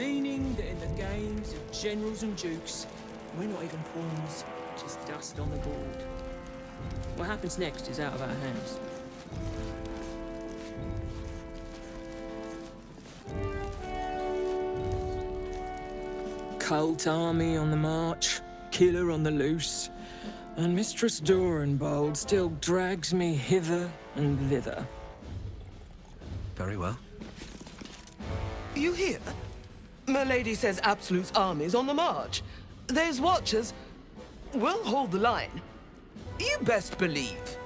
Leaning that in the games of generals and dukes, we're not even pawns, just dust on the board. What happens next is out of our hands. Cult army on the march, killer on the loose, and Mistress Dorenbold still drags me hither and thither. Very well. You hear? Milady says Absolute's army's on the march. There's watchers. We'll hold the line. You best believe.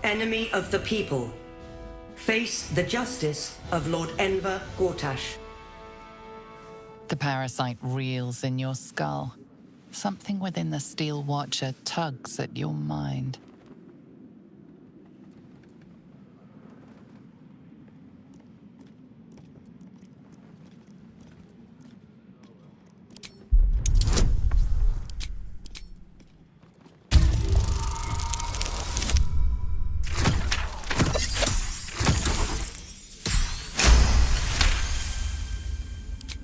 Enemy of the people. Face the justice of Lord Enver Gortash. The parasite reels in your skull. Something within the Steel Watcher tugs at your mind.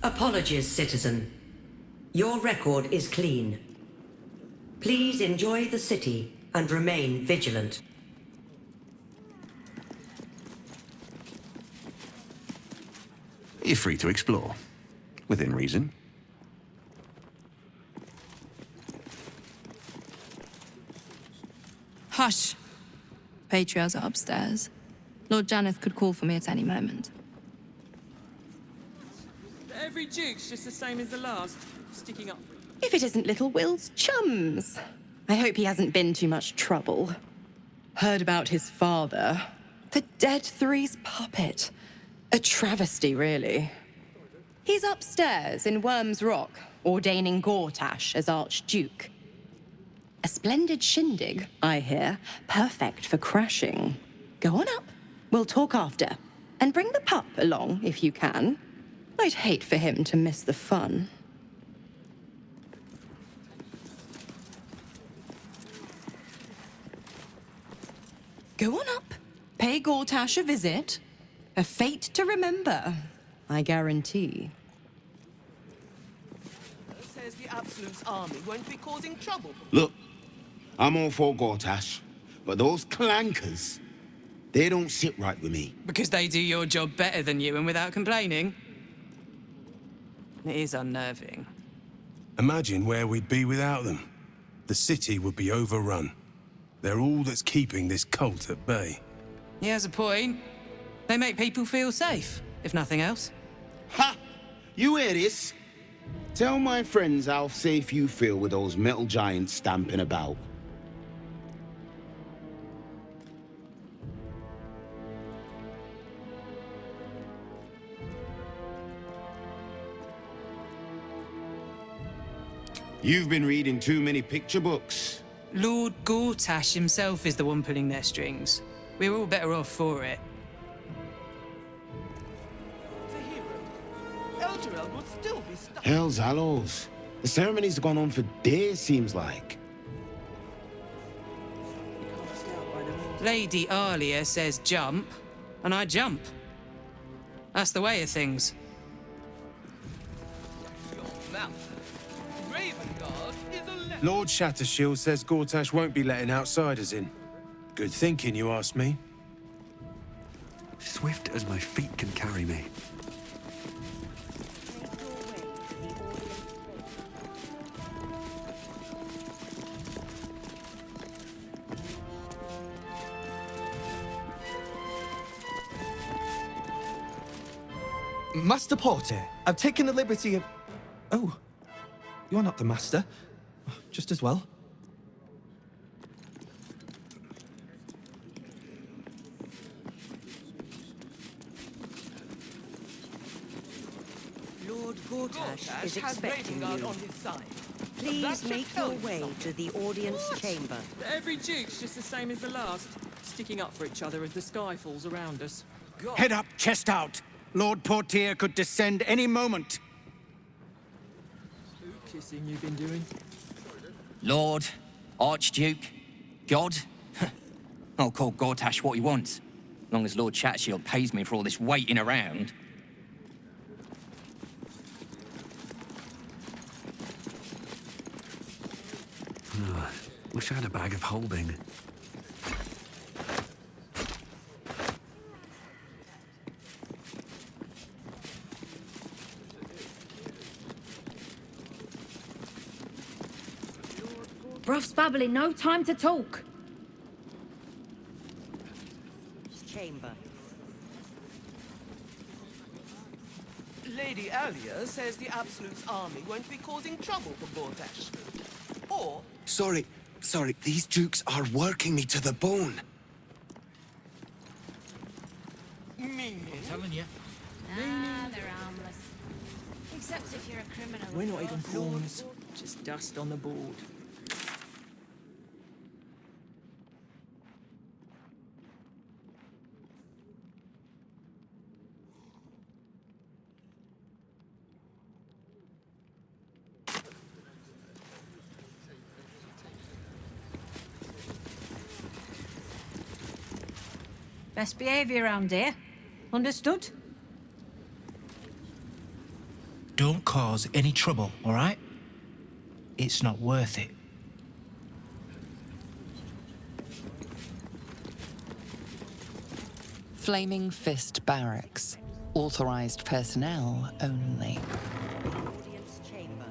Apologies, citizen. Your record is clean. Please enjoy the city and remain vigilant. You're free to explore, within reason. Hush. Patriarchs are upstairs. Lord Janeth could call for me at any moment. Every duke's just the same as the last, sticking up. If it isn't little Will's chums. I hope he hasn't been too much trouble. Heard about his father. The Dead Three's puppet. A travesty, really. He's upstairs in Worm's Rock, ordaining Gortash as Archduke. A splendid shindig, I hear. Perfect for crashing. Go on up. We'll talk after. And bring the pup along, if you can. I'd hate for him to miss the fun. Go on up. Pay Gortash a visit. A fate to remember, I guarantee. Says the Absolute's army won't be causing trouble. Look, I'm all for Gortash, but those clankers, they don't sit right with me. Because they do your job better than you and without complaining? It is unnerving. Imagine where we'd be without them. The city would be overrun. They're all that's keeping this cult at bay. He has a point. They make people feel safe, if nothing else. Ha! You hear this? Tell my friends how safe you feel with those metal giants stamping about. You've been reading too many picture books. Lord Gortash himself is the one pulling their strings. We're all better off for it. The hero. Elturel would still be stuck. Hell's Hallows. The ceremony's gone on for days, seems like. Lady Alia says jump, and I jump. That's the way of things. Your mouth. Ravengard is a left. Lord Shattershield says Gortash won't be letting outsiders in. Good thinking, you ask me. Swift as my feet can carry me. Master Porter, I've taken the liberty of... Oh, you're not the master. Just as well. Lord Gortash is has expecting Ravengard you. on his side. Please That should make tell your you way something. to the audience chamber. Every duke's just the same as the last, sticking up for each other as the sky falls around us. Head up, chest out. Lord Portier could descend any moment. Who kissing you've been doing? Lord, Archduke, God. I'll call Gortash what he wants, as long as Lord Chatshield pays me for all this waiting around. Wish I had a bag of holding. Bruff's babbling, no time to talk. Chamber. Lady Alia says the Absolute's army won't be causing trouble for Gortash. Or... Sorry, these dukes are working me to the bone. Meaning? I'm telling you. Ah, they're harmless. Except if you're a criminal. We're not even pawns, just dust on the board. Best behaviour around here. Understood? Don't cause any trouble, all right? It's not worth it. Flaming Fist Barracks. Authorized personnel only. Audience chamber.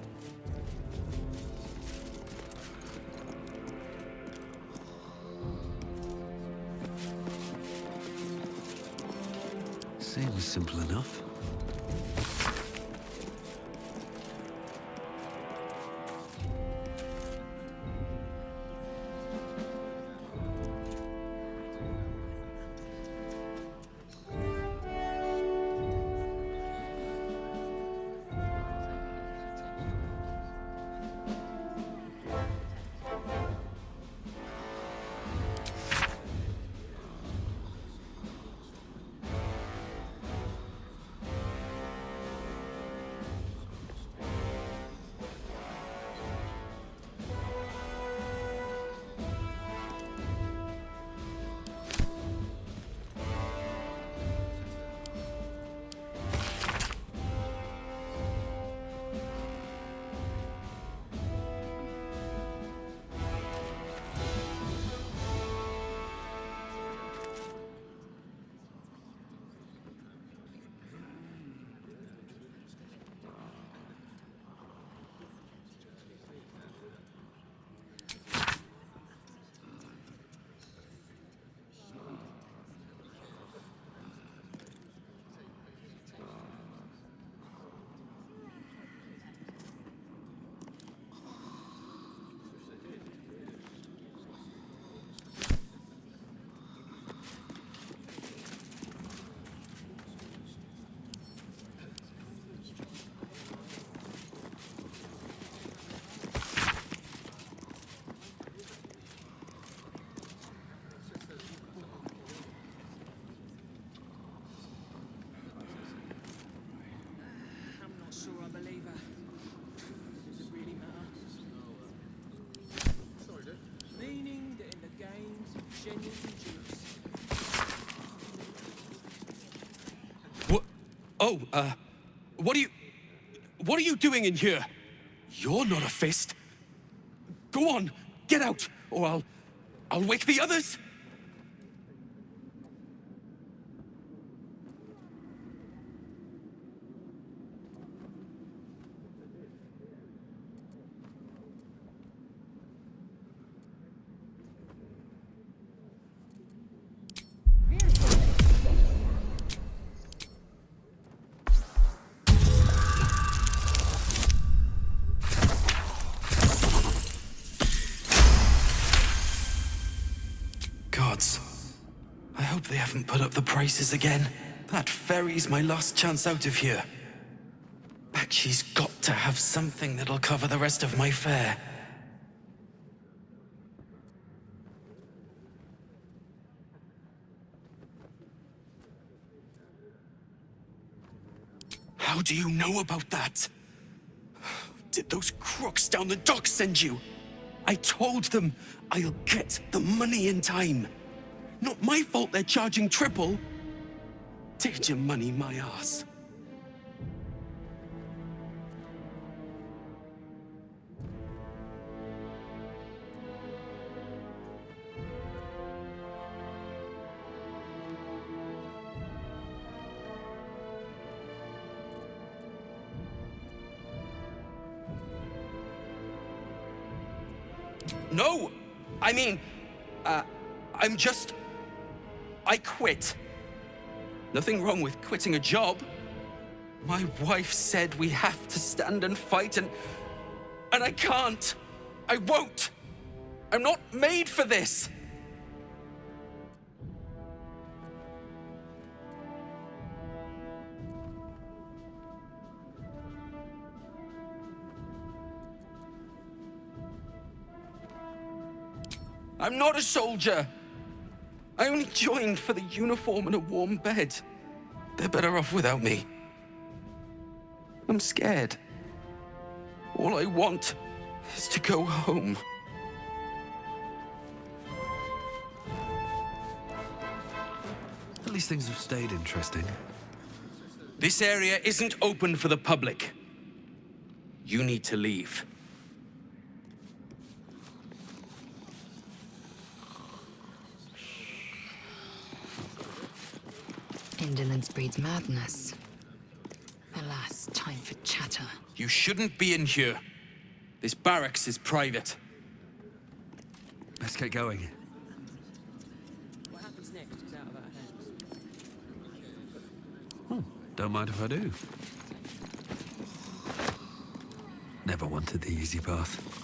Seems simple enough. What are you doing in here? You're not a fist. Go on, get out, or I'll wake the others. I hope they haven't put up the prices again. That ferry's my last chance out of here. Bakshi's got to have something that'll cover the rest of my fare. How do you know about that? Did those crooks down the dock send you? I told them I'll get the money in time. Not my fault they're charging triple. Take your money, my ass. No! I mean, I quit. Nothing wrong with quitting a job. My wife said we have to stand and fight, and I can't. I won't. I'm not made for this. I'm not a soldier. I only joined for the uniform and a warm bed. They're better off without me. I'm scared. All I want is to go home. At least things have stayed interesting. This area isn't open for the public. You need to leave. Indolence breeds madness. Alas, time for chatter. You shouldn't be in here. This barracks is private. Let's get going. What happens next is out of our hands. Oh, don't mind if I do. Never wanted the easy path.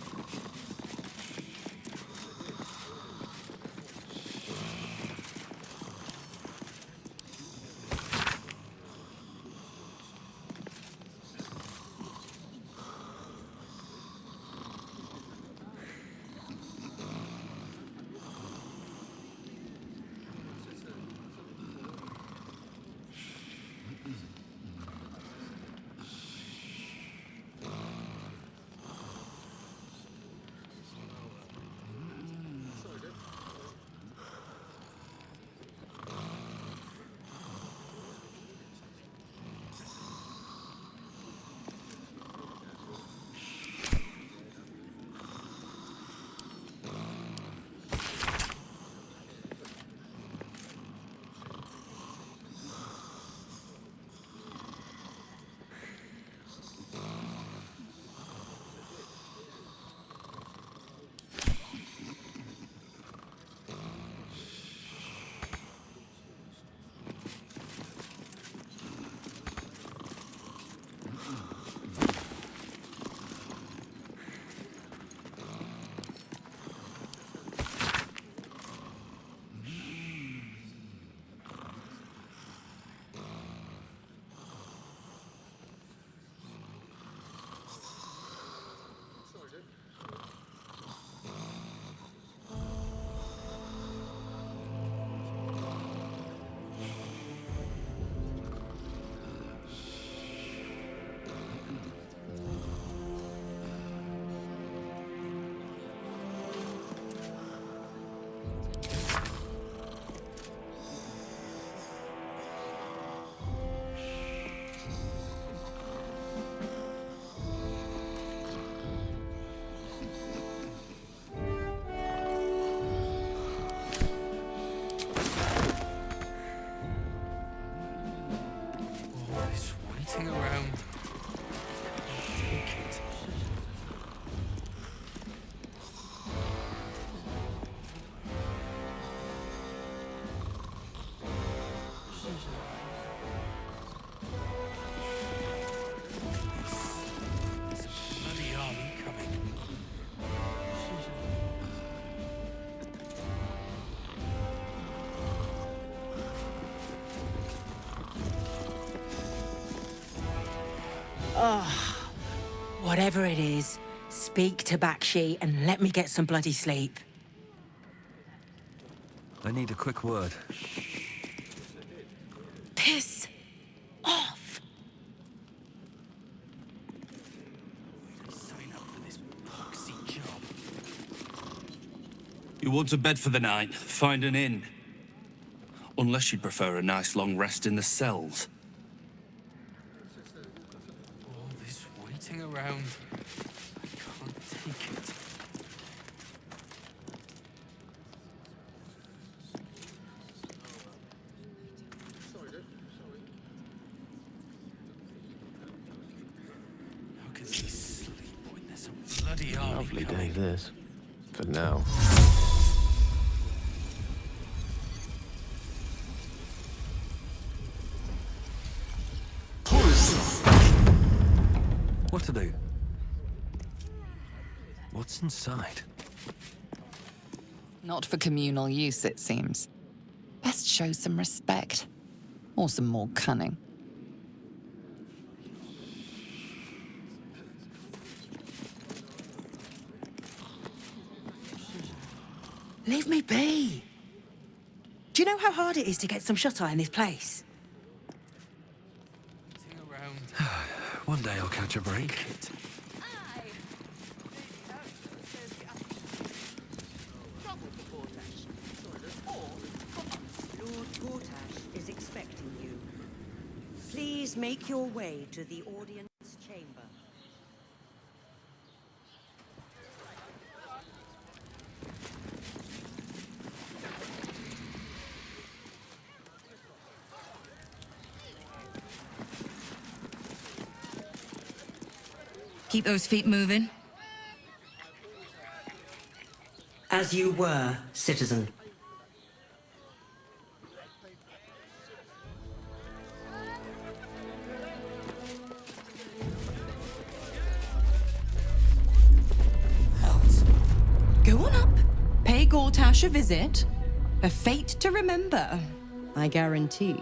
Around. Take it. There's a bloody army coming. Oh, whatever it is, speak to Bakshi and let me get some bloody sleep. I need a quick word. Piss off. Sign up for this poxy job. You want a bed for the night? Find an inn. Unless you'd prefer a nice long rest in the cells. All this waiting around. I can't take it. How can she sleep when there's a bloody army Lovely coming? day this. For now. What to do? What's inside? Not for communal use, it seems. Best show some respect. Or some more cunning. Leave me be. Do you know how hard it is to get some shut-eye in this place? One day I'll catch a break. Lord Gortash is expecting you. Please make your way to the audience chamber. Keep those feet moving. As you were, citizen. Go on up. Pay Gortash a visit. A fate to remember, I guarantee.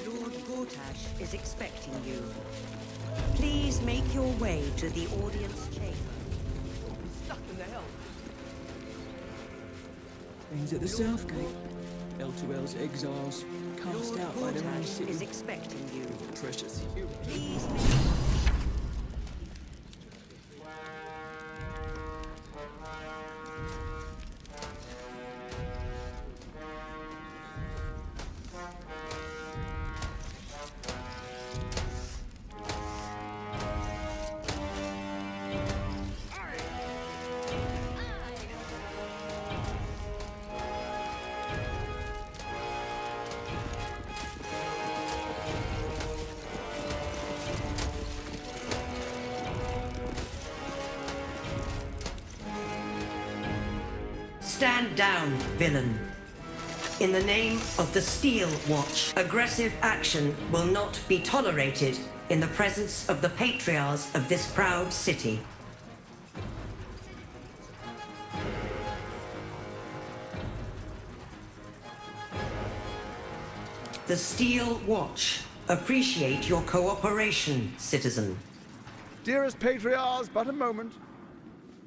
Lord Gortash is expecting you. Please make your way to the audience chamber. Stuck in the hell. Things at the south gate. L2L's exiles, cast out by their own Gortash city. is expecting you. Precious. Please stand down, villain. In the name of the Steel Watch, aggressive action will not be tolerated in the presence of the patriarchs of this proud city. The Steel Watch appreciate your cooperation, citizen. Dearest patriarchs, but a moment.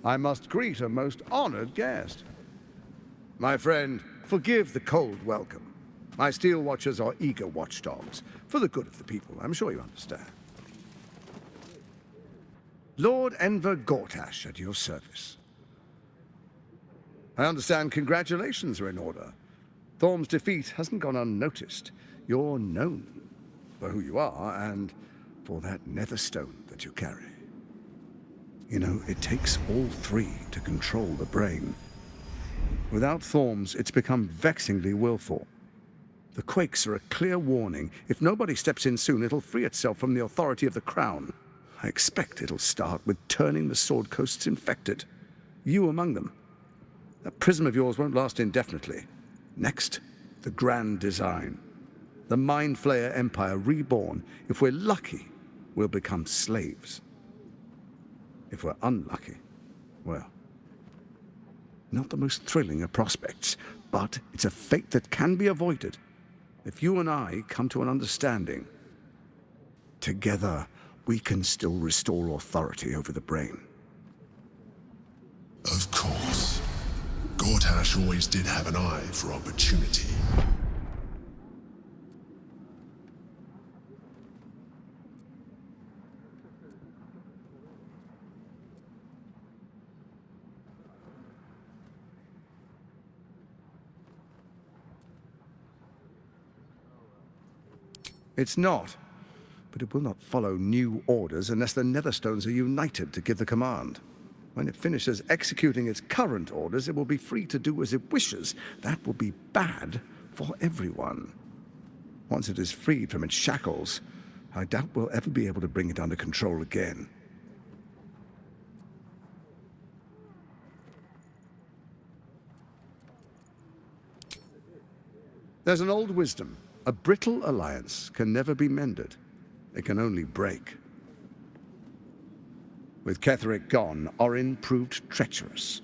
I must greet a most honored guest. My friend, forgive the cold welcome. My Steel Watchers are eager watchdogs, for the good of the people, I'm sure you understand. Lord Enver Gortash at your service. I understand congratulations are in order. Thorm's defeat hasn't gone unnoticed. You're known for who you are and for that nether stone that you carry. You know, it takes all three to control the brain. Without Thorm's, it's become vexingly willful. The quakes are a clear warning. If nobody steps in soon, it'll free itself from the authority of the crown. I expect it'll start with turning the Sword Coasts infected. You among them. That prism of yours won't last indefinitely. Next, the grand design. The Mind Flayer Empire reborn. If we're lucky, we'll become slaves. If we're unlucky, well, not the most thrilling of prospects, but it's a fate that can be avoided if you and I come to an understanding. Together, we can still restore authority over the brain. Of course. Gortash always did have an eye for opportunity. It's not, but it will not follow new orders unless the Netherstones are united to give the command. When it finishes executing its current orders, it will be free to do as it wishes. That will be bad for everyone. Once it is freed from its shackles, I doubt we'll ever be able to bring it under control again. There's an old wisdom. A brittle alliance can never be mended. It can only break. With Ketheric gone, Orin proved treacherous.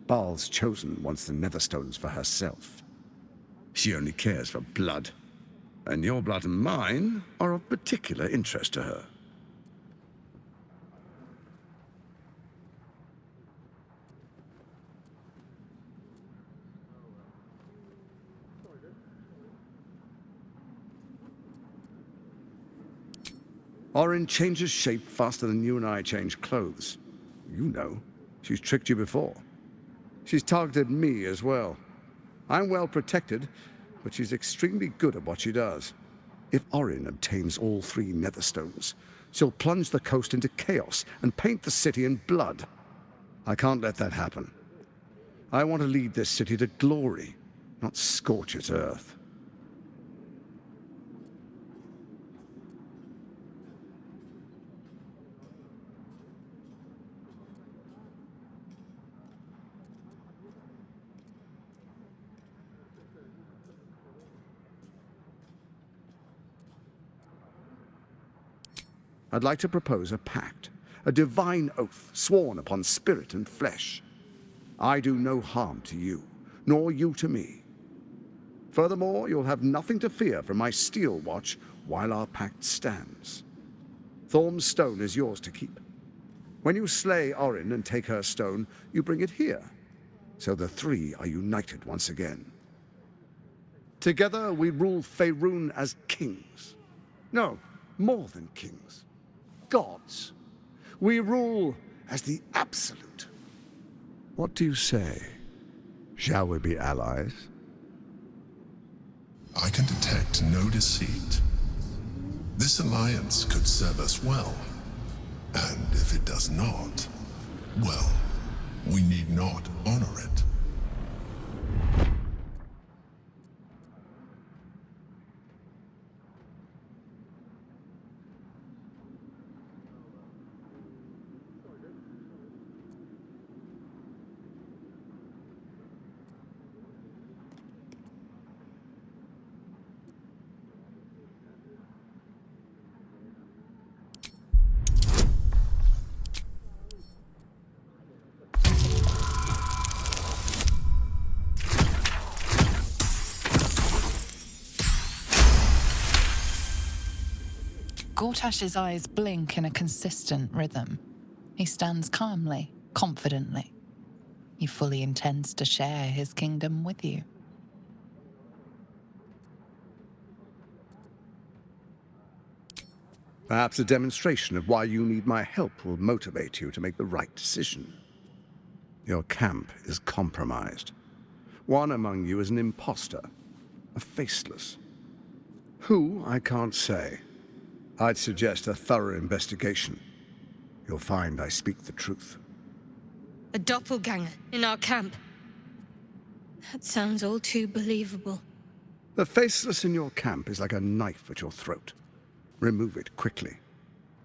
Baal's chosen wants the Netherstones for herself. She only cares for blood. And your blood and mine are of particular interest to her. Orin changes shape faster than you and I change clothes. You know, she's tricked you before. She's targeted me as well. I'm well protected, but she's extremely good at what she does. If Orin obtains all 3 Netherstones, she'll plunge the coast into chaos and paint the city in blood. I can't let that happen. I want to lead this city to glory, not scorch its earth. I'd like to propose a pact, a divine oath sworn upon spirit and flesh. I do no harm to you, nor you to me. Furthermore, you'll have nothing to fear from my steel watch while our pact stands. Thorm's stone is yours to keep. When you slay Orin and take her stone, you bring it here, so the 3 are united once again. Together we rule Faerun as kings. No, more than kings. Gods. We rule as the absolute. What do you say? Shall we be allies? I can detect no deceit. This alliance could serve us well. And if it does not, well, we need not honor it. Gortash's eyes blink in a consistent rhythm. He stands calmly, confidently. He fully intends to share his kingdom with you. Perhaps a demonstration of why you need my help will motivate you to make the right decision. Your camp is compromised. One among you is an imposter, a faceless. Who, I can't say. I'd suggest a thorough investigation. You'll find I speak the truth. A doppelganger in our camp. That sounds all too believable. The faceless in your camp is like a knife at your throat. Remove it quickly,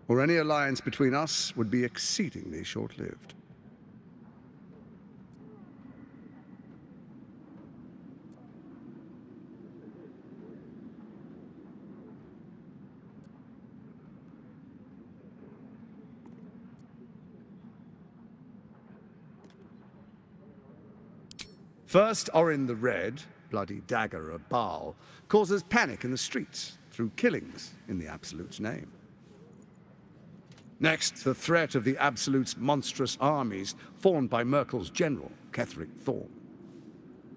or any alliance between us would be exceedingly short-lived. First, Orin the Red, bloody dagger of Baal, causes panic in the streets through killings in the Absolute's name. Next, the threat of the Absolute's monstrous armies formed by Merkel's general, Ketheric Thorm.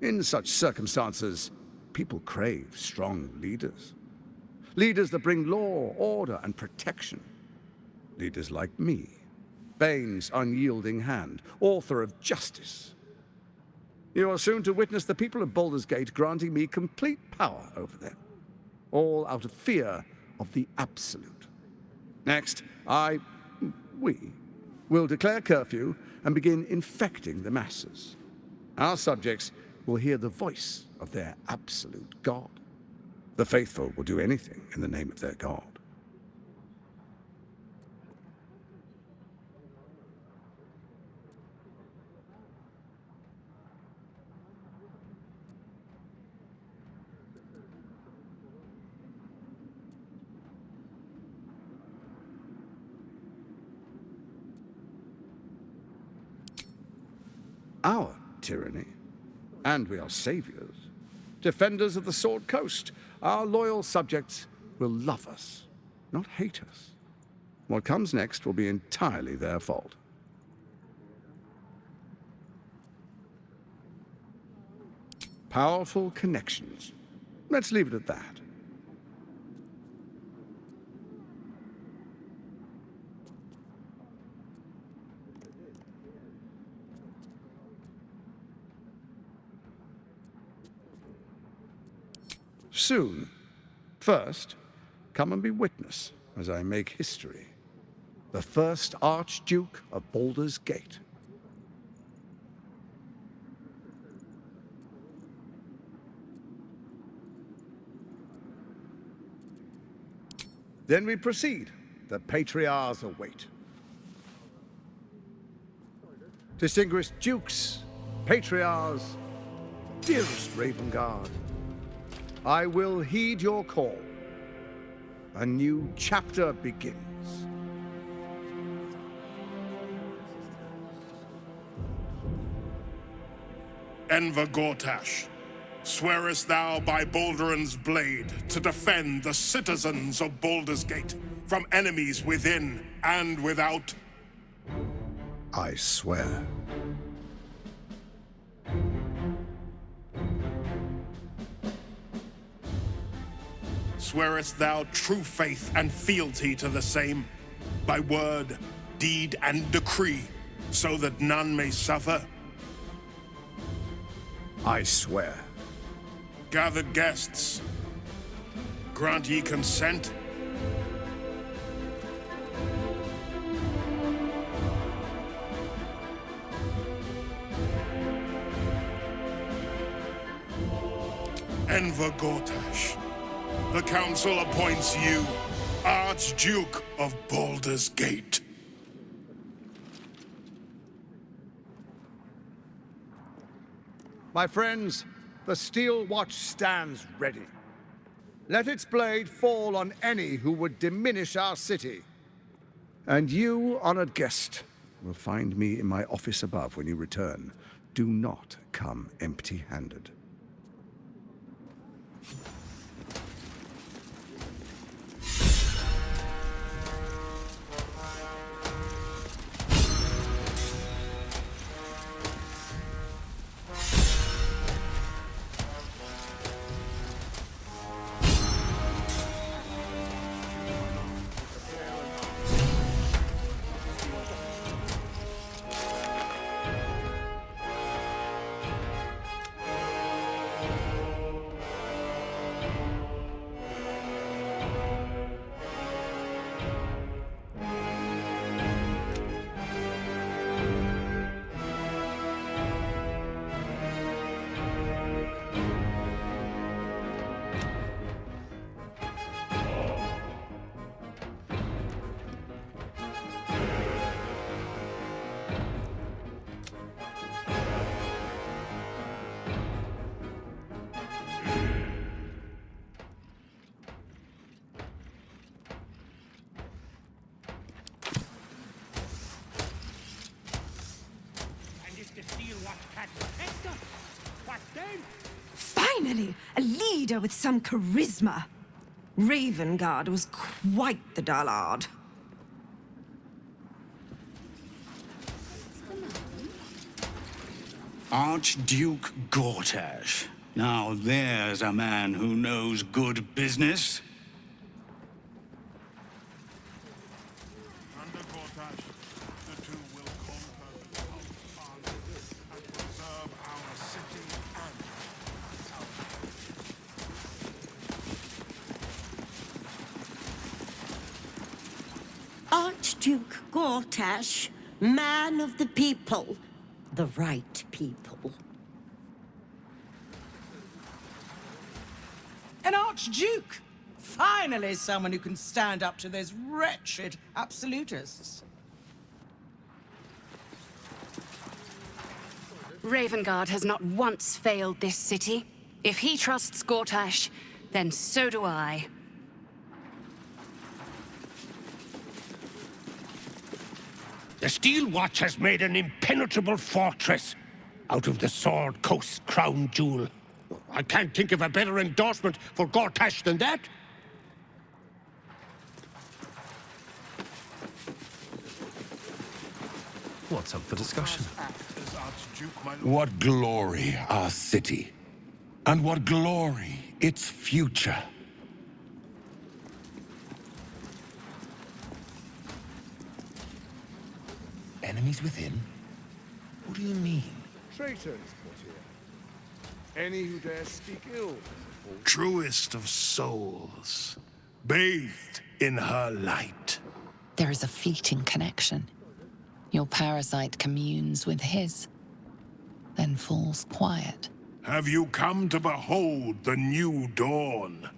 In such circumstances, people crave strong leaders. Leaders that bring law, order, and protection. Leaders like me, Bane's unyielding hand, author of Justice. You are soon to witness the people of Baldur's Gate granting me complete power over them, all out of fear of the Absolute. Next, we will declare curfew and begin infecting the masses. Our subjects will hear the voice of their absolute God. The faithful will do anything in the name of their God. Our tyranny, and we are saviors, defenders of the Sword Coast. Our loyal subjects will love us, not hate us. What comes next will be entirely their fault. Powerful connections. Let's leave it at that. Soon. First, come and be witness as I make history. The first Archduke of Baldur's Gate. Then we proceed. The Patriarchs await. Distinguished Dukes, Patriarchs, dearest Ravengard, I will heed your call. A new chapter begins. Enver Gortash, swearest thou by Balduran's blade to defend the citizens of Baldur's Gate from enemies within and without? I swear. Swearest thou true faith and fealty to the same, by word, deed, and decree, so that none may suffer? I swear. Gathered guests, grant ye consent? Enver Gortash, the Council appoints you Archduke of Baldur's Gate. My friends, the Steel Watch stands ready. Let its blade fall on any who would diminish our city. And you, honored guest, will find me in my office above when you return. Do not come empty-handed. Finally, a leader with some charisma. Ravengard was quite the dullard. Archduke Gortash. Now there's a man who knows good business. Under Gortash, the two will conquer the and preserve our city and Archduke Gortash, man of the people. The right people. An Archduke! Finally someone who can stand up to those wretched absolutists. Ravengard has not once failed this city. If he trusts Gortash, then so do I. The Steel Watch has made an impenetrable fortress out of the Sword Coast crown jewel. I can't think of a better endorsement for Gortash than that. What's up for discussion? What glory our city, and what glory its future. Enemies within? What do you mean? Traitors put here. Any who dare speak ill. Truest of souls, bathed in her light. There is a fleeting connection. Your parasite communes with his, then falls quiet. Have you come to behold the new dawn?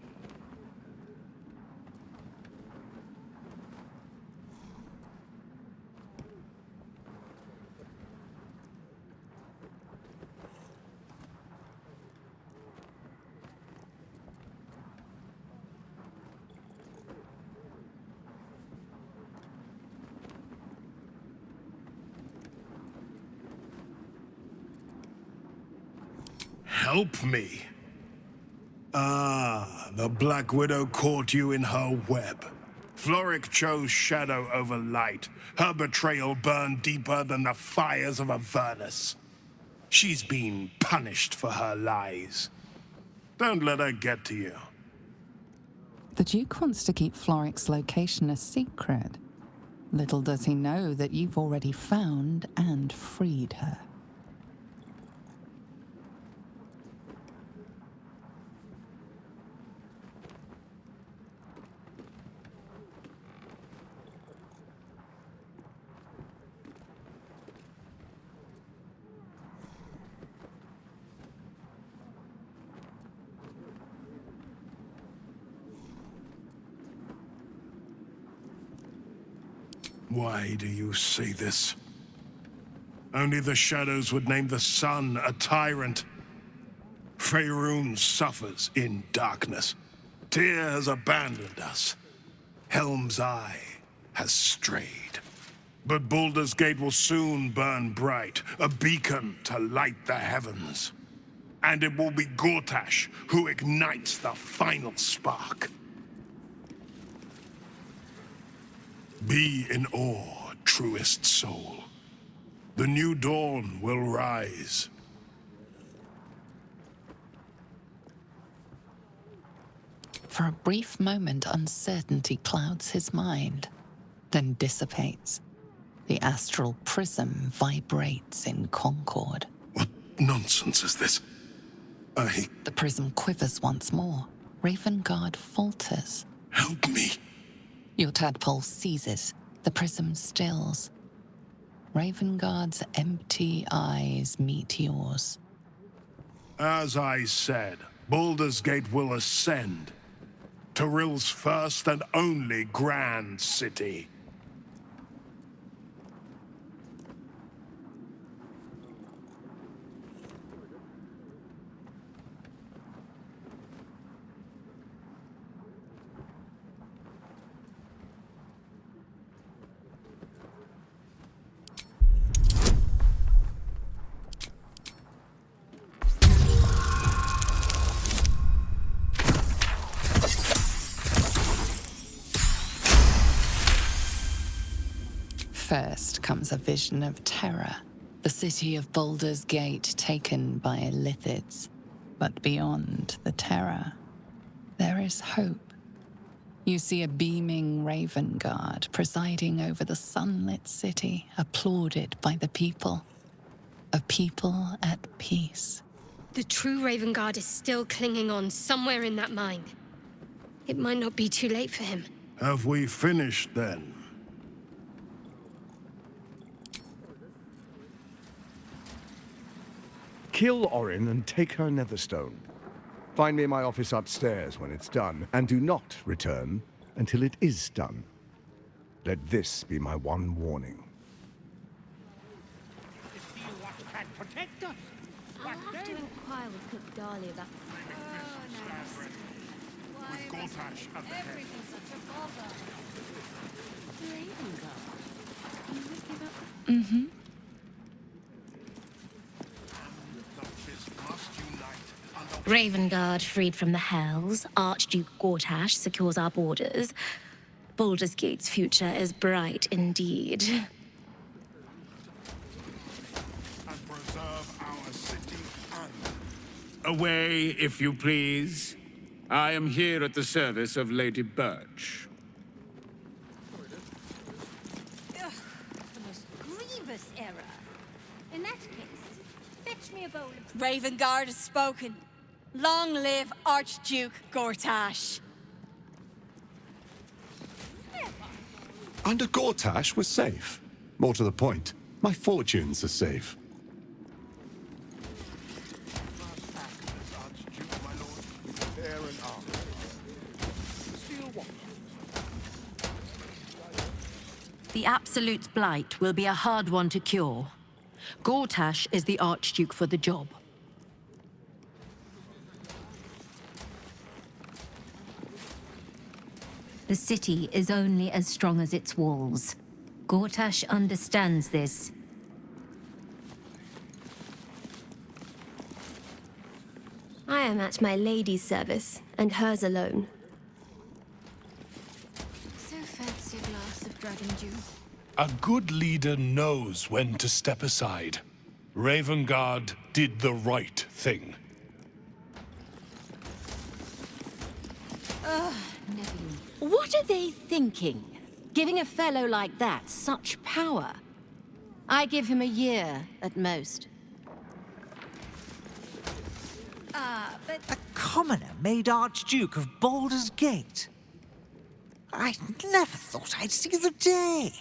Help me. Ah, the Black Widow caught you in her web. Floric chose shadow over light. Her betrayal burned deeper than the fires of Avernus. She's been punished for her lies. Don't let her get to you. The Duke wants to keep Floric's location a secret. Little does he know that you've already found and freed her. Why do you say this? Only the shadows would name the sun a tyrant. Faerun suffers in darkness. Tyr has abandoned us. Helm's Eye has strayed. But Baldur's Gate will soon burn bright, a beacon to light the heavens. And it will be Gortash who ignites the final spark. Be in awe, truest soul. The new dawn will rise. For a brief moment, uncertainty clouds his mind, then dissipates. The astral prism vibrates in concord. What nonsense is this? The prism quivers once more. Ravengard falters. Help me. Your tadpole seizes. The prism stills. Ravengard's empty eyes meet yours. As I said, Baldur's Gate will ascend. Tyrill's first and only grand city. First comes a vision of terror, the city of Baldur's Gate taken by Lithids. But beyond the terror, there is hope. You see a beaming Raven Guard presiding over the sunlit city, applauded by the people. A people at peace. The true Raven Guard is still clinging on somewhere in that mine. It might not be too late for him. Have we finished then? Kill Orin and take her Netherstone. Find me in my office upstairs when it's done, and do not return until it is done. Let this be my one warning. Protect us. I'll have to inquire with Cook Dahlia about... Oh, nice. Why, everything's such a bother. Raven Guard. You would give up... Mm-hmm. Raven Guard freed from the Hells. Archduke Gortash secures our borders. Baldur's Gate's future is bright indeed. Away, if you please. I am here at the service of Lady Birch. Ugh, the most grievous error. In that case, fetch me a bowl of... Raven Guard has spoken. Long live Archduke Gortash. Under Gortash, we're safe. More to the point, my fortunes are safe. The Absolute's blight will be a hard one to cure. Gortash is the Archduke for the job. The city is only as strong as its walls. Gortash understands this. I am at my lady's service, and hers alone. So fancy a glass of dragon dew. A good leader knows when to step aside. Raven Guard did the right thing. Ugh, never. What are they thinking? Giving a fellow like that such power? I give him a year, at most. But... A commoner made Archduke of Baldur's Gate. I never thought I'd see the day.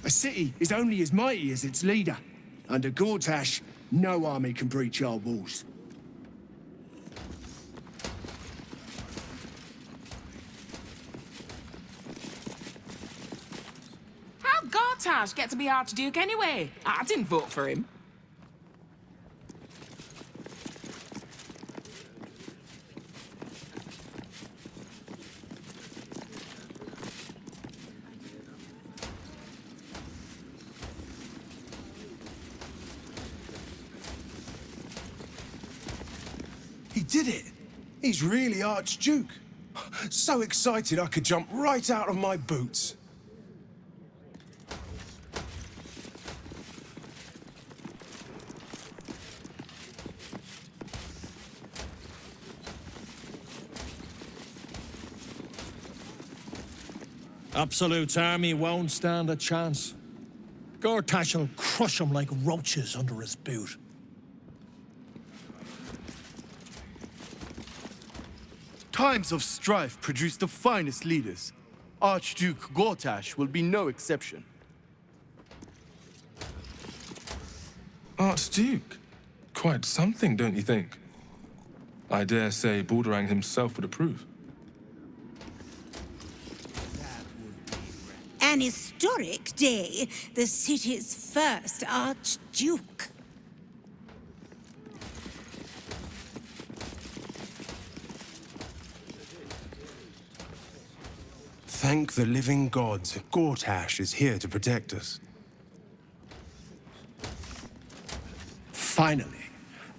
A city is only as mighty as its leader. Under Gortash, no army can breach our walls. How'd Gortash get to be Archduke anyway? I didn't vote for him. He did it! He's really Archduke. So excited I could jump right out of my boots. Absolute's army won't stand a chance. Gortash will crush them like roaches under his boot. Times of strife produce the finest leaders. Archduke Gortash will be no exception. Archduke? Quite something, don't you think? I dare say Baldur himself would approve. An historic day, the city's first Archduke. Thank the living gods, Gortash is here to protect us. Finally,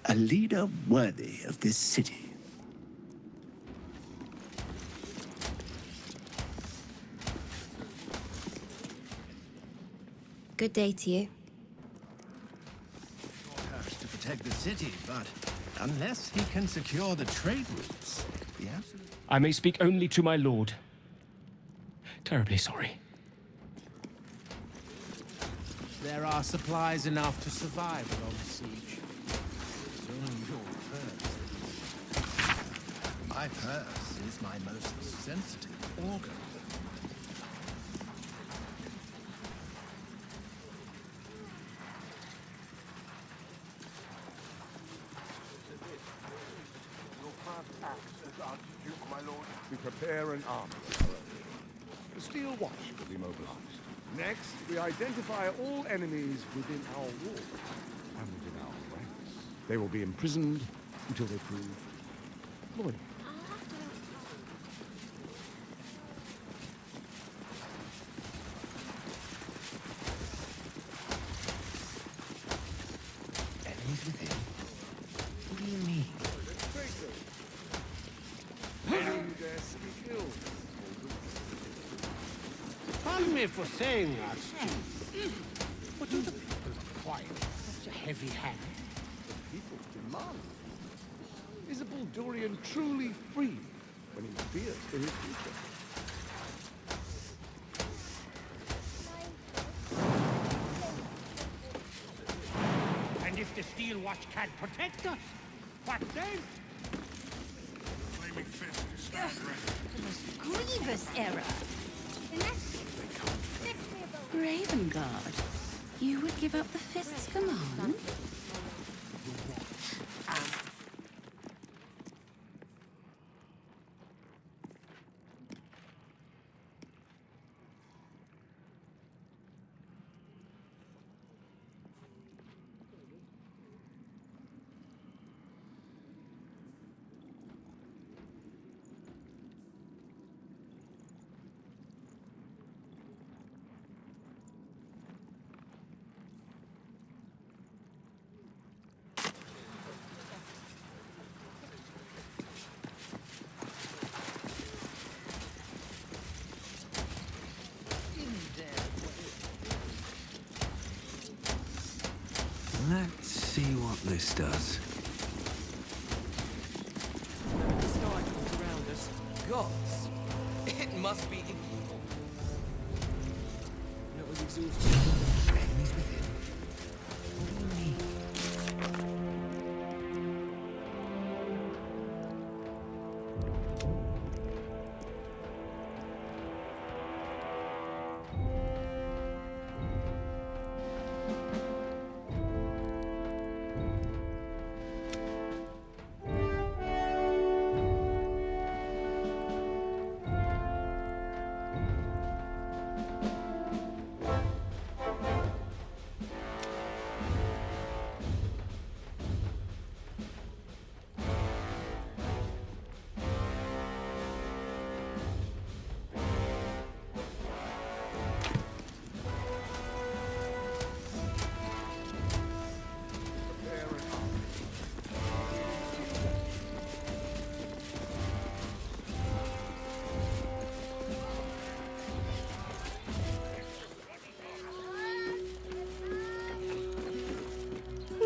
a leader worthy of this city. Good day to you. Has to protect the city, but unless he can secure the trade routes, the absolute... I may speak only to my lord. Terribly sorry. There are supplies enough to survive a long siege. Soon your purse. My purse is my most sensitive organ. We prepare an army. The steel watch will be mobilized. Next, we identify all enemies within our walls and within our ranks. They will be imprisoned until they prove loyal. Enemies within? What do you mean? Anyone dare speak ill? Pardon me for saying that, but do the people require such a heavy hand? The people demand. Is a Baldurian truly free when he fears for his future? And if the Steel Watch can't protect us, what then? Flaming fist is stand ready. The most grievous error. Raven Guard, you would give up the fist's command? Let's see what this does. The sky falls around us. Gods! It must be evil. That was exhausting. Enemies within? What do you mean?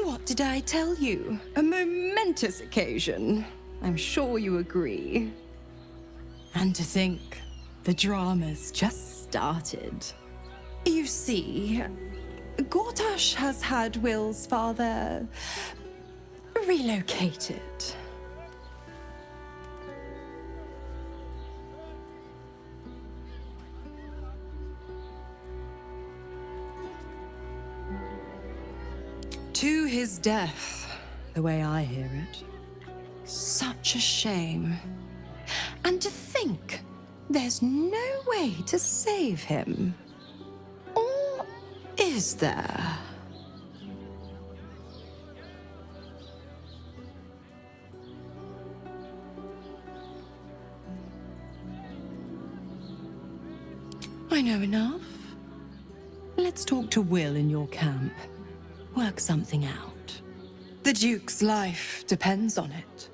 What did I tell you? A momentous occasion. I'm sure you agree. And to think, the drama's just started. You see, Gortash has had Will's father relocated. To his death, the way I hear it. Such a shame. And to think there's no way to save him. Or is there? I know enough. Let's talk to Will in your camp. Work something out. The Duke's life depends on it.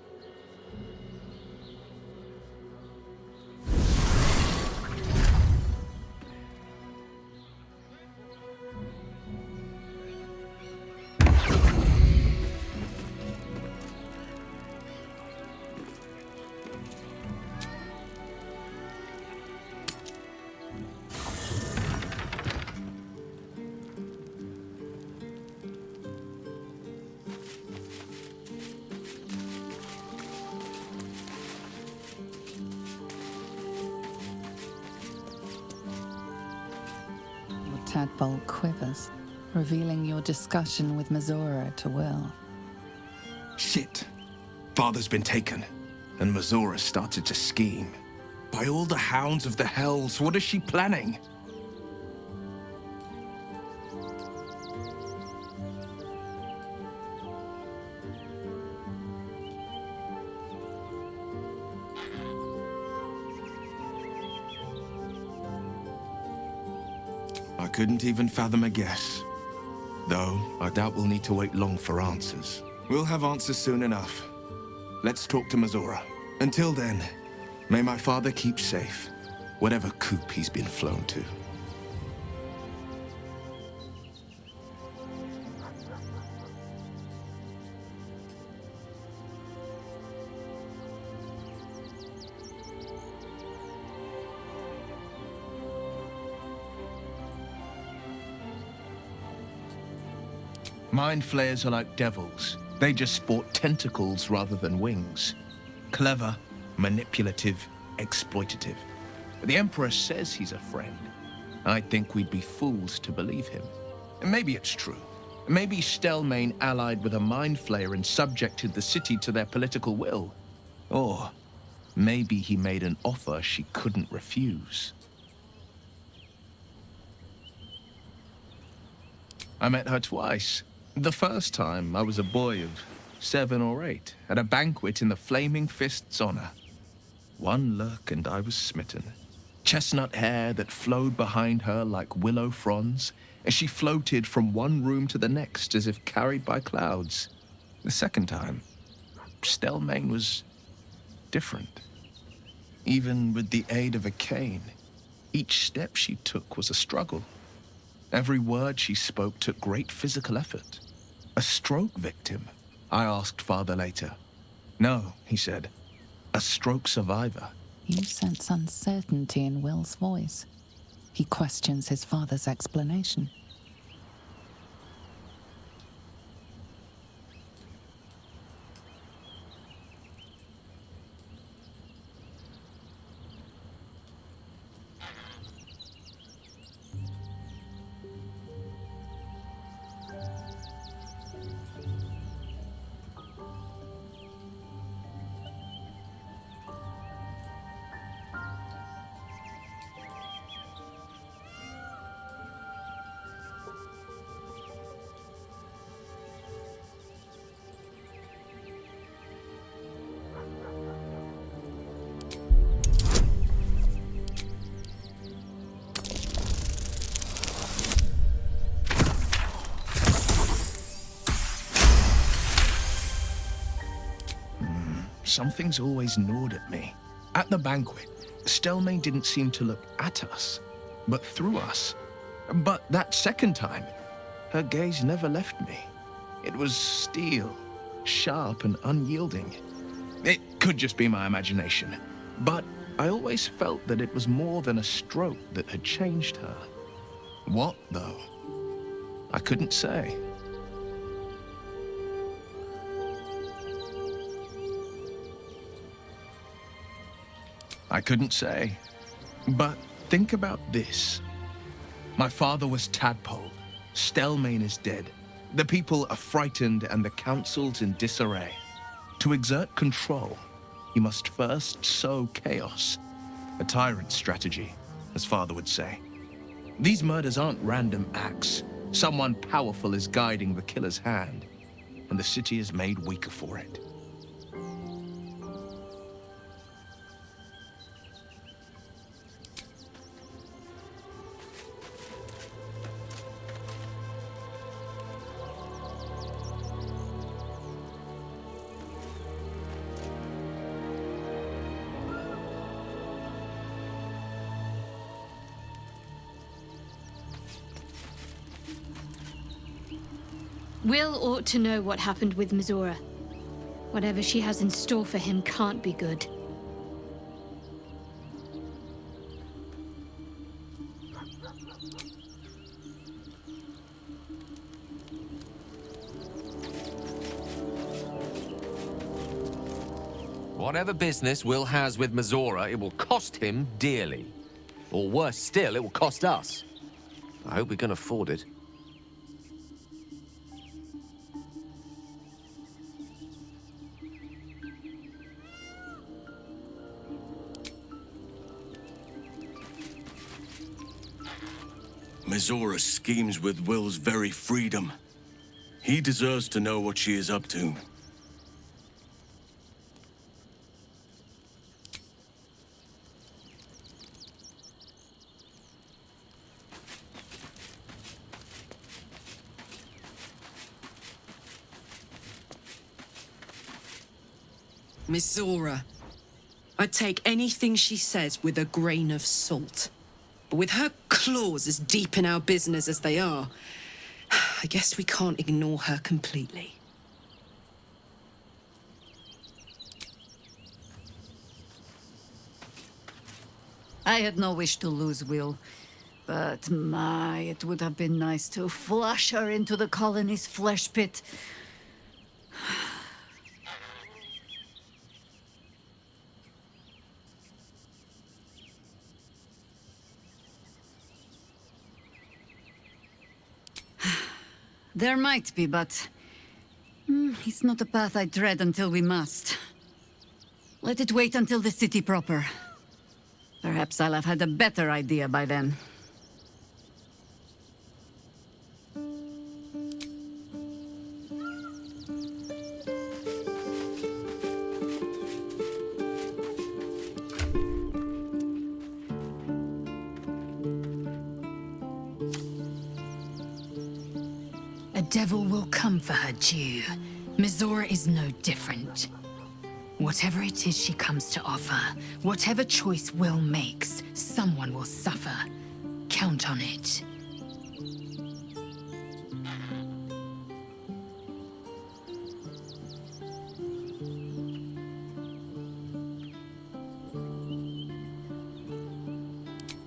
tadpole quivers, revealing your discussion with Mizora to Will. Shit. Father's been taken, and Mizora started to scheme. By all the hounds of the hells, what is she planning? I couldn't even fathom a guess. Though, I doubt we'll need to wait long for answers. We'll have answers soon enough. Let's talk to Mizora. Until then, may my father keep safe, whatever coop he's been flown to. Mind flayers are like devils. They just sport tentacles rather than wings. Clever, manipulative, exploitative. The Emperor says he's a friend. I think we'd be fools to believe him. And maybe it's true. Maybe Stelmane allied with a mind flayer and subjected the city to their political will. Or maybe he made an offer she couldn't refuse. I met her twice. The first time, I was a boy of 7 or 8, at a banquet in the Flaming Fist's honor. One look and I was smitten. Chestnut hair that flowed behind her like willow fronds, as she floated from one room to the next as if carried by clouds. The second time, Stelmane was different. Even with the aid of a cane, each step she took was a struggle. Every word she spoke took great physical effort. A stroke victim? I asked father later. No, he said. A stroke survivor. You sense uncertainty in Will's voice. He questions his father's explanation. Something's always gnawed at me. At the banquet, Stelmane didn't seem to look at us, but through us. But that second time, her gaze never left me. It was steel, sharp and unyielding. It could just be my imagination, but I always felt that it was more than a stroke that had changed her. What, though? I couldn't say. I couldn't say. But think about this. My father was Tadpole. Stelmane is dead. The people are frightened and the council's in disarray. To exert control, you must first sow chaos. A tyrant's strategy, as father would say. These murders aren't random acts. Someone powerful is guiding the killer's hand, and the city is made weaker for it. Will ought to know what happened with Mizora. Whatever she has in store for him can't be good. Whatever business Will has with Mizora, it will cost him dearly. Or worse still, it will cost us. I hope we can afford it. Mizora schemes with Will's very freedom. He deserves to know what she is up to. Mizora. I'd take anything she says with a grain of salt. But with her claws as deep in our business as they are, I guess we can't ignore her completely. I had no wish to lose Will, but my, it would have been nice to flush her into the colony's flesh pit. There might be, but it's not a path I tread until we must. Let it wait until the city proper. Perhaps I'll have had a better idea by then. A devil will come for her due. Mizora is no different. Whatever it is she comes to offer, whatever choice Will makes, someone will suffer. Count on it.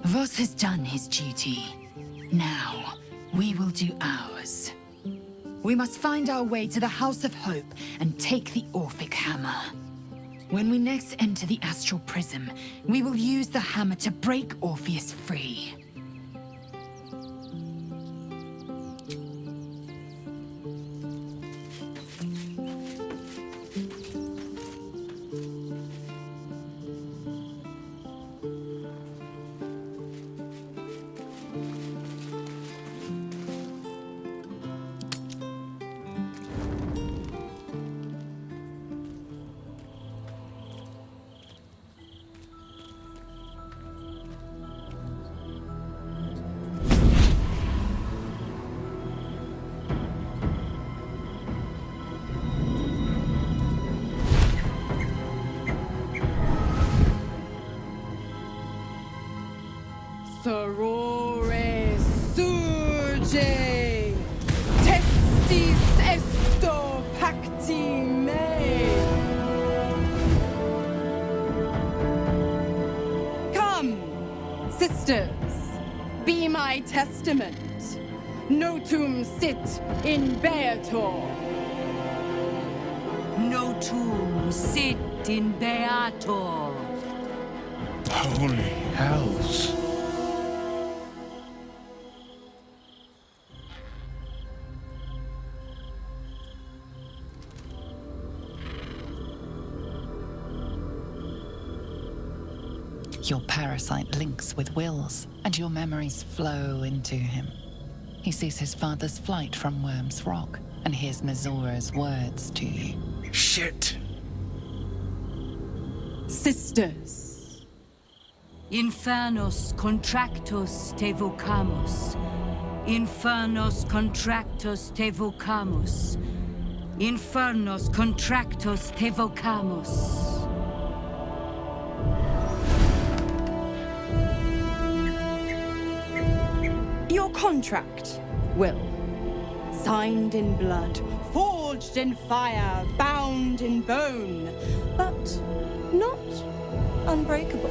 Voss has done his duty. Now, we will do ours. We must find our way to the House of Hope and take the Orphic Hammer. When we next enter the Astral Prism, we will use the hammer to break Orpheus free. Sorore surge, testis esto pacti me. Come, sisters, be my testament. Notum sit in beator. Notum sit in beator. Holy hells. Your parasite links with Will's, and your memories flow into him. He sees his father's flight from Worm's Rock, and hears Mizora's words to you. Shit! Sisters. Infernos contractos te vocamus. Infernos contractos te vocamus. Infernos contractos te vocamus. Your contract, Will. Signed in blood, forged in fire, bound in bone, but not unbreakable.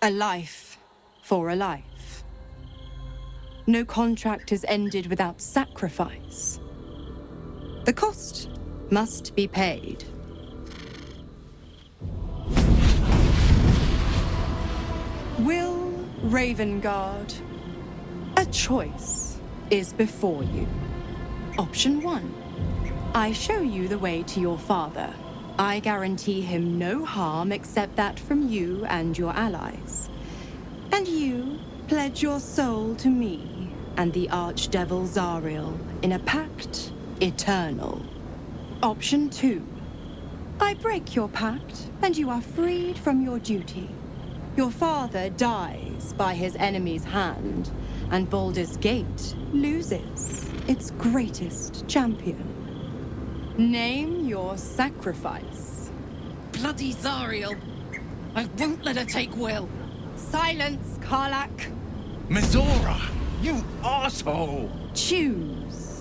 A life for a life. No contract is ended without sacrifice. The cost must be paid. Will Ravengard, a choice is before you. Option 1. I show you the way to your father. I guarantee him no harm except that from you and your allies. And you pledge your soul to me and the archdevil Zariel in a pact eternal. Option 2. I break your pact and you are freed from your duty. Your father dies by his enemy's hand, and Baldur's Gate loses its greatest champion. Name your sacrifice. Bloody Zariel! I won't let her take Will. Silence, Karlak. Medora, you asshole! Choose.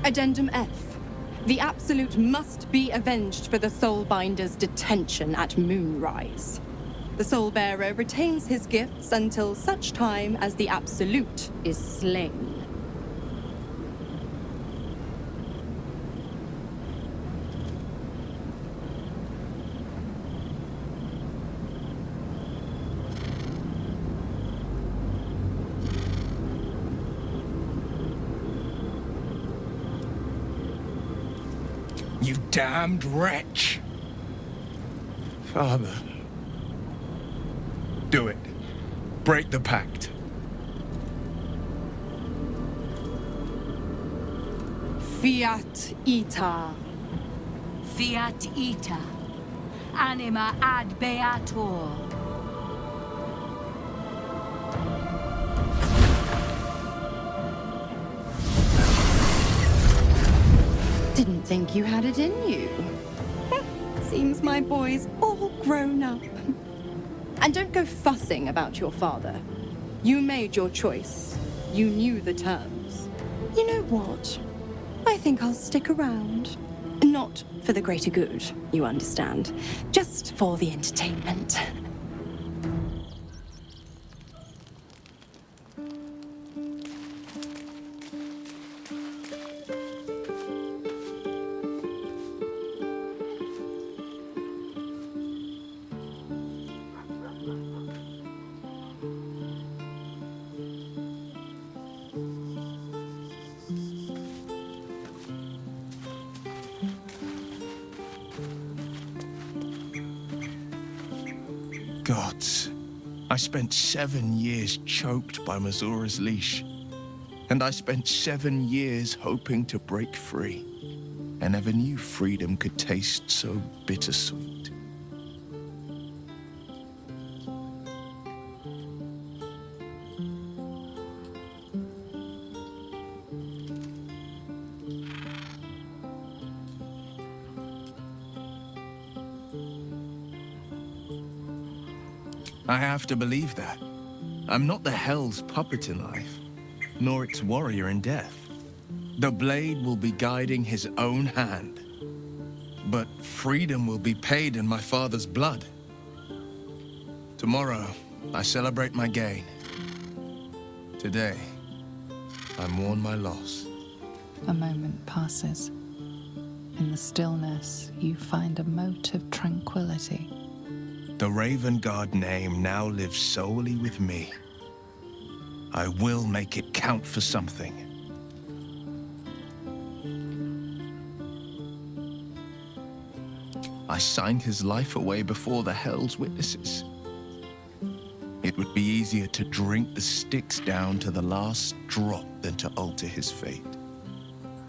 Addendum F. The Absolute must be avenged for the Soulbinder's detention at Moonrise. The Soulbearer retains his gifts until such time as the Absolute is slain. You damned wretch! Father. Do it. Break the pact. Fiat Ita. Fiat ita. Anima ad beator. Didn't think you had it in you. Seems my boy's all grown up. And don't go fussing about your father. You made your choice. You knew the terms. You know what? I think I'll stick around. Not for the greater good, you understand. Just for the entertainment. Gods, I spent 7 years choked by Mazura's leash. And I spent 7 years hoping to break free. I never knew freedom could taste so bittersweet. I have to believe that. I'm not the Hell's puppet in life, nor its warrior in death. The blade will be guiding his own hand. But freedom will be paid in my father's blood. Tomorrow, I celebrate my gain. Today, I mourn my loss. A moment passes. In the stillness, you find a mote of tranquility. The Ravengard name now lives solely with me. I will make it count for something. I signed his life away before the Hell's witnesses. It would be easier to drink the sticks down to the last drop than to alter his fate.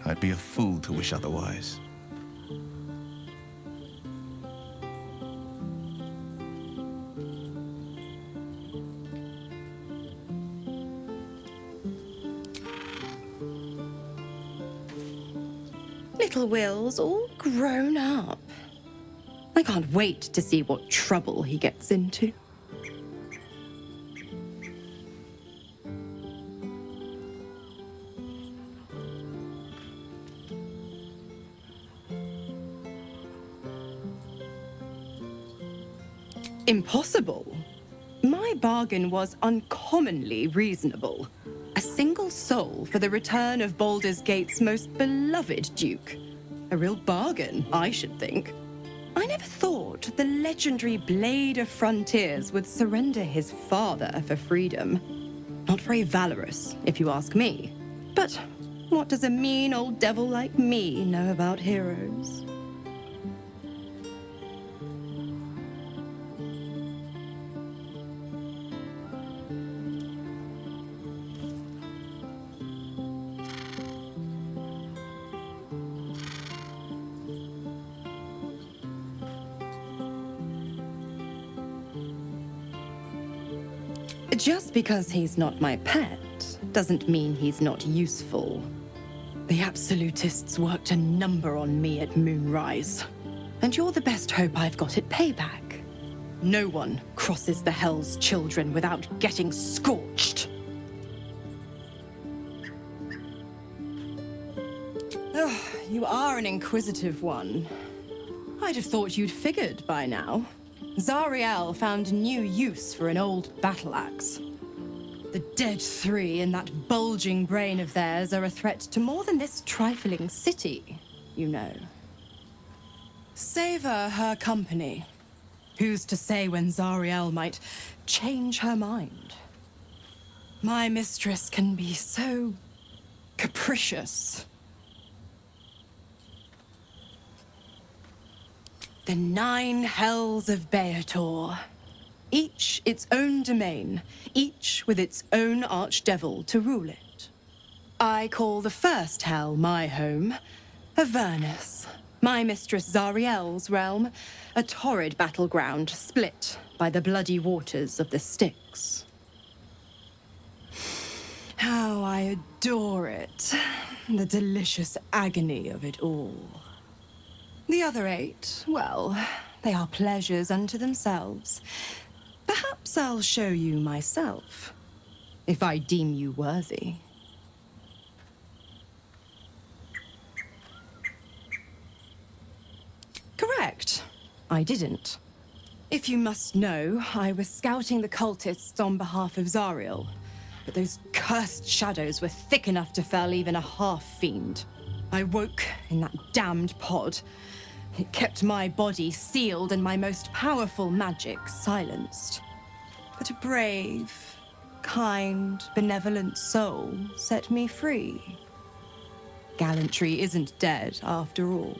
I'd be a fool to wish otherwise. Little Will's all grown up. I can't wait to see what trouble he gets into. Impossible. My bargain was uncommonly reasonable. A single soul for the return of Baldur's Gate's most beloved duke. A real bargain, I should think. I never thought the legendary Blade of Frontiers would surrender his father for freedom. Not very valorous, if you ask me. But what does a mean old devil like me know about heroes? Just because he's not my pet doesn't mean he's not useful. The absolutists worked a number on me at Moonrise, and you're the best hope I've got at payback. No one crosses the Hell's Children without getting scorched. Oh, you are an inquisitive one. I'd have thought you'd figured by now. Zariel found new use for an old battle axe. The dead three in that bulging brain of theirs are a threat to more than this trifling city, you know. Savor her company. Who's to say when Zariel might change her mind? My mistress can be so capricious. The 9 hells of Beator. Each its own domain, each with its own archdevil to rule it. I call the first hell my home, Avernus, my mistress Zariel's realm, a torrid battleground split by the bloody waters of the Styx. How I adore it, the delicious agony of it all. The other 8, well, they are pleasures unto themselves. Perhaps I'll show you myself, if I deem you worthy. Correct. I didn't. If you must know, I was scouting the cultists on behalf of Zariel, but those cursed shadows were thick enough to fell even a half-fiend. I woke in that damned pod. It kept my body sealed and my most powerful magic silenced. But a brave, kind, benevolent soul set me free. Gallantry isn't dead after all.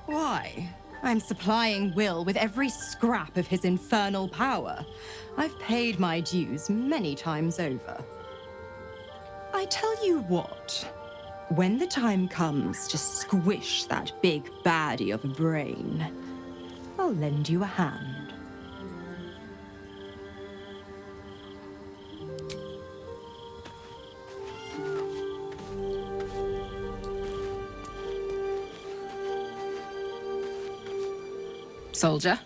Why? I'm supplying Will with every scrap of his infernal power. I've paid my dues many times over. I tell you what, when the time comes to squish that big baddie of a brain, I'll lend you a hand. Soldier.